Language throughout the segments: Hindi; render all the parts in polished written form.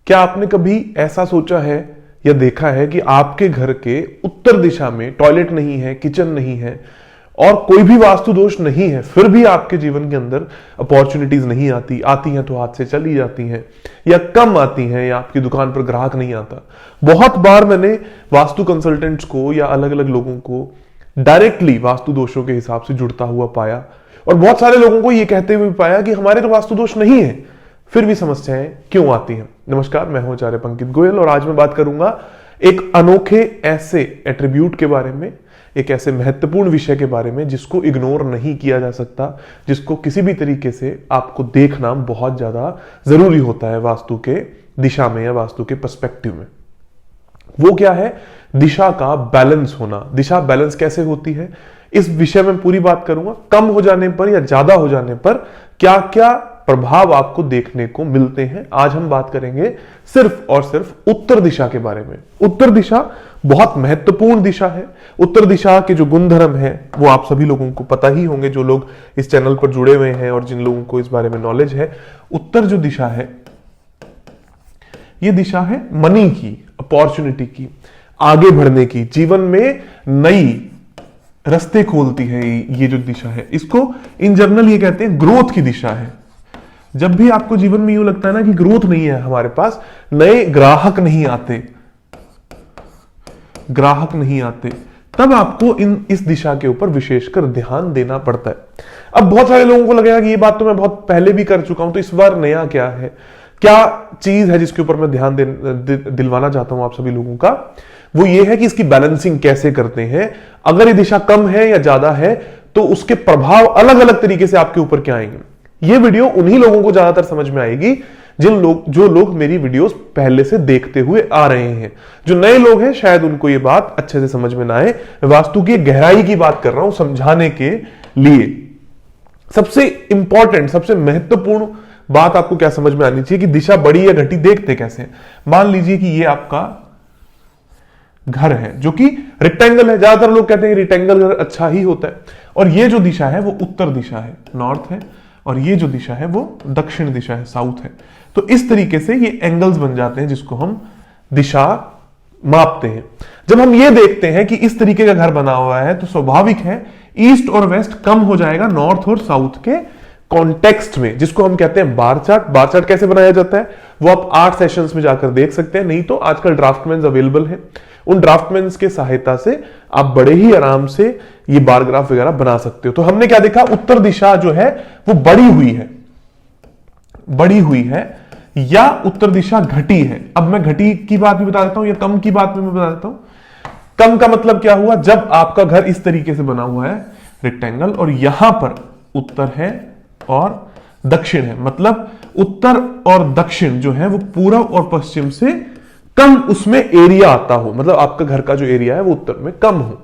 क्या आपने कभी ऐसा सोचा है या देखा है कि आपके घर के उत्तर दिशा में टॉयलेट नहीं है, किचन नहीं है और कोई भी वास्तु दोष नहीं है, फिर भी आपके जीवन के अंदर अपॉर्चुनिटीज नहीं आती हैं तो हाथ से चली जाती हैं या कम आती हैं, या आपकी दुकान पर ग्राहक नहीं आता। बहुत बार मैंने वास्तु कंसल्टेंट्स को या अलग अलग लोगों को डायरेक्टली वास्तु दोषों के हिसाब से जुड़ता हुआ पाया, और बहुत सारे लोगों को यह कहते हुए पाया कि हमारे तो वास्तु दोष नहीं है, फिर भी समस्याएं क्यों आती हैं। नमस्कार, मैं हूं आचार्य पंकित गोयल और आज मैं बात करूंगा एक अनोखे ऐसे एट्रीब्यूट के बारे में, एक ऐसे महत्वपूर्ण विषय के बारे में जिसको इग्नोर नहीं किया जा सकता, जिसको किसी भी तरीके से आपको देखना बहुत ज्यादा जरूरी होता है वास्तु के दिशा में या वास्तु के पर्सपेक्टिव में। वो क्या है? दिशा का बैलेंस होना। दिशा बैलेंस कैसे होती है, इस विषय में पूरी बात करूंगा। कम हो जाने पर या ज्यादा हो जाने पर क्या क्या प्रभाव आपको देखने को मिलते हैं। आज हम बात करेंगे सिर्फ और सिर्फ उत्तर दिशा के बारे में। उत्तर दिशा बहुत महत्वपूर्ण दिशा है। उत्तर दिशा के जो गुणधर्म है वो आप सभी लोगों को पता ही होंगे, जो लोग इस चैनल पर जुड़े हुए हैं और जिन लोगों को इस बारे में नॉलेज है। उत्तर जो दिशा है, ये दिशा है मनी की, अपॉर्चुनिटी की, आगे बढ़ने की, जीवन में नई रास्ते खोलती है। ये जो दिशा है, इसको इन जनरल ये कहते हैं ग्रोथ की दिशा है। जब भी आपको जीवन में यूं लगता है ना कि ग्रोथ नहीं है, हमारे पास नए ग्राहक नहीं आते, तब आपको इस दिशा के ऊपर विशेषकर ध्यान देना पड़ता है। अब बहुत सारे लोगों को लगेगा कि ये बात तो मैं बहुत पहले भी कर चुका हूं, तो इस बार नया क्या है, क्या चीज है जिसके ऊपर मैं ध्यान दिलवाना चाहता हूं आप सभी लोगों का। वो ये है कि इसकी बैलेंसिंग कैसे करते हैं। अगर ये दिशा कम है या ज्यादा है तो उसके प्रभाव अलग अलग तरीके से आपके ऊपर क्या आएंगे। ये वीडियो उन्हीं लोगों को ज्यादातर समझ में आएगी जो लोग मेरी वीडियोस पहले से देखते हुए आ रहे हैं। जो नए लोग हैं शायद उनको ये बात अच्छे से समझ में ना आए। वास्तु की गहराई की बात कर रहा हूं समझाने के लिए। सबसे इंपॉर्टेंट, सबसे महत्वपूर्ण बात आपको क्या समझ में आनी चाहिए कि दिशा बड़ी या घटी देखते कैसे। मान लीजिए कि ये आपका घर है जो कि रेक्टेंगल है। ज्यादातर लोग कहते हैं रेक्टेंगल घर अच्छा ही होता है, और ये जो दिशा है वो उत्तर दिशा है, नॉर्थ है, और ये जो दिशा है वो दक्षिण दिशा है, साउथ है। तो इस तरीके से ये एंगल्स बन जाते हैं जिसको हम दिशा मापते हैं। जब हम ये देखते हैं कि इस तरीके का घर बना हुआ है तो स्वाभाविक है ईस्ट और वेस्ट कम हो जाएगा नॉर्थ और साउथ के कॉन्टेक्स्ट में, जिसको हम कहते हैं बार चार्ट। बार चार्ट कैसे बनाया जाता है वो आप 8 सेशंस में जाकर देख सकते हैं, नहीं तो आजकल ड्राफ्टमैन्स अवेलेबल है। उन ड्राफ्टमैन्स के सहायता से आप बड़े ही आराम से ये बार ग्राफ वगैरह बना सकते हो। तो हमने क्या देखा, उत्तर दिशा जो है वो बढ़ी हुई है या उत्तर दिशा घटी है। अब मैं घटी की बात भी बता देता हूं या कम की बात भी मैं बता देता हूं। कम का मतलब क्या हुआ, जब आपका घर इस तरीके से बना हुआ है रेक्टेंगल, और यहां पर उत्तर है और दक्षिण है, मतलब उत्तर और दक्षिण जो है वो पूर्व और पश्चिम से कम उसमें एरिया आता हो, मतलब आपका घर का जो एरिया है वो उत्तर में कम हो।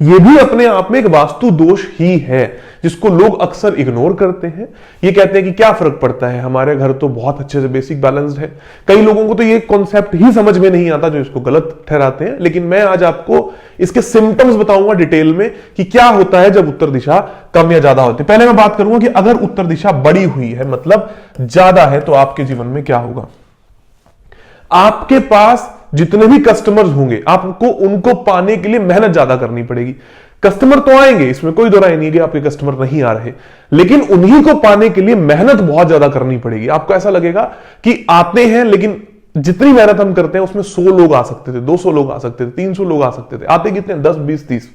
यह भी अपने आप में एक वास्तु दोष ही है जिसको लोग अक्सर इग्नोर करते हैं। ये कहते हैं कि क्या फर्क पड़ता है, हमारे घर तो बहुत अच्छे से बेसिक बैलेंस्ड है। कई लोगों को तो ये कॉन्सेप्ट ही समझ में नहीं आता जो इसको गलत ठहराते हैं। लेकिन मैं आज आपको इसके सिम्टम्स बताऊंगा डिटेल में कि क्या होता है जब उत्तर दिशा कम या ज्यादा होती है। पहले मैं बात करूंगा कि अगर उत्तर दिशा बड़ी हुई है, मतलब ज्यादा है, तो आपके जीवन में क्या होगा। आपके पास जितने भी कस्टमर्स होंगे आपको उनको पाने के लिए मेहनत ज्यादा करनी पड़ेगी। कस्टमर तो आएंगे, इसमें कोई दो राय नहीं कि आपके कस्टमर नहीं आ रहे, लेकिन उन्हीं को पाने के लिए मेहनत बहुत ज्यादा करनी पड़ेगी। आपको ऐसा लगेगा कि आते हैं, लेकिन जितनी मेहनत हम करते हैं उसमें 100 लोग आ सकते थे, 200 लोग आ सकते थे, 300 लोग आ सकते थे। आते कितने? 10, 20, 30।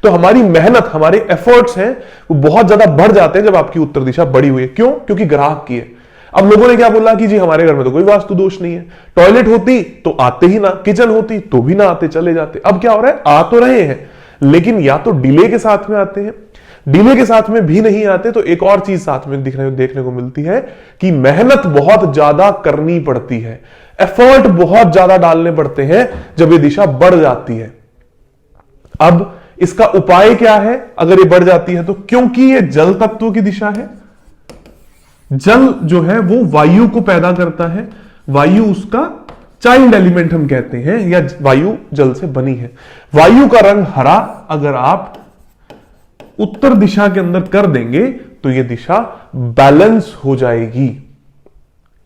तो हमारी मेहनत, हमारे एफर्ट्स हैं वो बहुत ज्यादा बढ़ जाते हैं जब आपकी उत्तर दिशा बड़ी हुई है। क्यों? क्योंकि ग्राहक की है। अब लोगों ने क्या बोला कि जी हमारे घर में तो कोई वास्तु दोष नहीं है, टॉयलेट होती तो आते ही ना, किचन होती तो भी ना आते, चले जाते। अब क्या हो रहा है, आ तो रहे हैं लेकिन या तो डिले के साथ में आते हैं, डिले के साथ में भी नहीं आते, तो एक और चीज साथ में देखने को मिलती है कि मेहनत बहुत ज्यादा करनी पड़ती है, एफर्ट बहुत ज्यादा डालने पड़ते हैं जब ये दिशा बढ़ जाती है। अब इसका उपाय क्या है अगर ये बढ़ जाती है तो? क्योंकि ये जल तत्व की दिशा है, जल जो है वो वायु को पैदा करता है, वायु उसका चाइल्ड एलिमेंट हम कहते हैं, या वायु जल से बनी है। वायु का रंग हरा अगर आप उत्तर दिशा के अंदर कर देंगे तो यह दिशा बैलेंस हो जाएगी।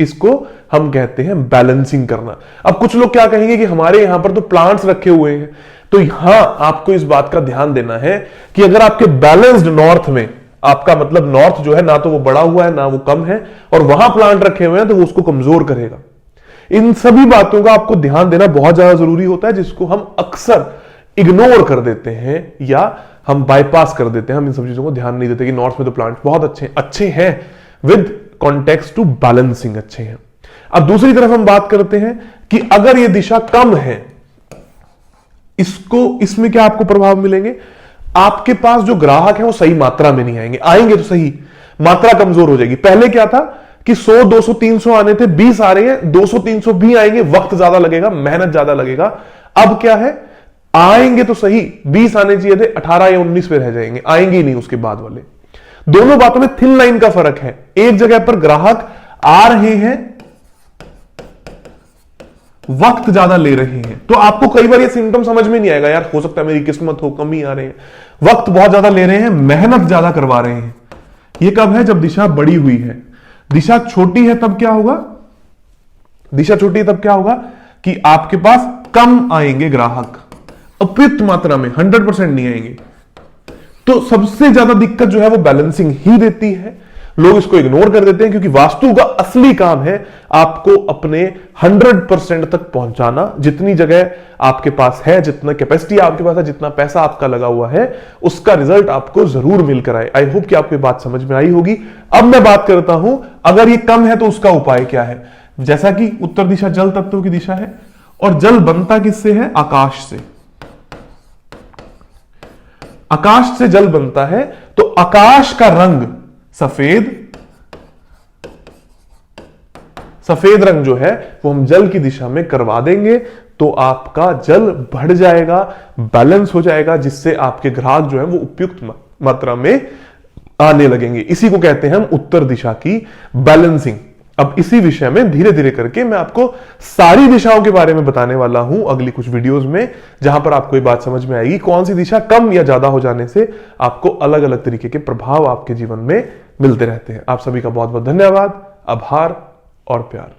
इसको हम कहते हैं बैलेंसिंग करना। अब कुछ लोग क्या कहेंगे कि हमारे यहां पर तो प्लांट्स रखे हुए हैं, तो यहां आपको इस बात का ध्यान देना है कि अगर आपके बैलेंस्ड नॉर्थ में, आपका मतलब नॉर्थ जो है ना तो वो बड़ा हुआ है ना वो कम है, और वहां प्लांट रखे हुए हैं तो वो उसको कमजोर करेगा। इन सभी बातों का आपको ध्यान देना बहुत ज्यादा जरूरी होता है, जिसको हम अक्सर इग्नोर कर देते हैं या हम बाईपास कर देते हैं। हम इन सब चीजों को ध्यान नहीं देते कि नॉर्थ में तो प्लांट बहुत अच्छे हैं विद कॉन्टेक्स्ट टू बैलेंसिंग अच्छे हैं। अब दूसरी तरफ हम बात करते हैं कि अगर यह दिशा कम है, इसमें क्या आपको प्रभाव मिलेंगे? आपके पास जो ग्राहक है वो सही मात्रा में नहीं आएंगे, आएंगे तो सही, मात्रा कमजोर हो जाएगी। पहले क्या था कि 100 200 300 आने थे, 20 आ रहे हैं, 200 300 भी आएंगे, वक्त ज्यादा लगेगा, मेहनत ज्यादा लगेगा। अब क्या है, आएंगे तो सही, 20 आने चाहिए थे, 18 या 19 पे रह जाएंगे, आएंगे ही नहीं उसके बाद वाले। दोनों बातों में थिन लाइन का फर्क है। एक जगह पर ग्राहक आ रहे हैं, वक्त ज्यादा ले रहे हैं, तो आपको कई बार ये सिम्टम समझ में नहीं आएगा, यार हो सकता है मेरी किस्मत हो, कम ही आ रहे हैं, वक्त बहुत ज्यादा ले रहे हैं, मेहनत ज्यादा करवा रहे हैं। ये कब है? जब दिशा बड़ी हुई है। दिशा छोटी है तब क्या होगा? दिशा छोटी है तब क्या होगा कि आपके पास कम आएंगे ग्राहक, अपर्याप्त मात्रा में, 100% नहीं आएंगे। तो सबसे ज्यादा दिक्कत जो है वो बैलेंसिंग ही देती है। लोग इसको इग्नोर कर देते हैं, क्योंकि वास्तु का असली काम है आपको अपने 100% तक पहुंचाना। जितनी जगह आपके पास है, जितना कैपेसिटी आपके पास है, जितना पैसा आपका लगा हुआ है, उसका रिजल्ट आपको जरूर मिलकर आए। आई होप कि आपको बात समझ में आई होगी। अब मैं बात करता हूं, अगर ये कम है तो उसका उपाय क्या है। जैसा कि उत्तर दिशा जल तत्व की दिशा है, और जल बनता किससे है? आकाश से। आकाश से जल बनता है, तो आकाश का रंग सफेद रंग जो है वो हम जल की दिशा में करवा देंगे, तो आपका जल बढ़ जाएगा, बैलेंस हो जाएगा, जिससे आपके ग्राहक जो है वो उपयुक्त मात्रा में आने लगेंगे। इसी को कहते हैं हम उत्तर दिशा की बैलेंसिंग। अब इसी विषय में धीरे धीरे करके मैं आपको सारी दिशाओं के बारे में बताने वाला हूं अगली कुछ वीडियोस में, जहां पर आपको ये बात समझ में आएगी कौन सी दिशा कम या ज्यादा हो जाने से आपको अलग अलग तरीके के प्रभाव आपके जीवन में मिलते रहते हैं। आप सभी का बहुत बहुत धन्यवाद, आभार और प्यार।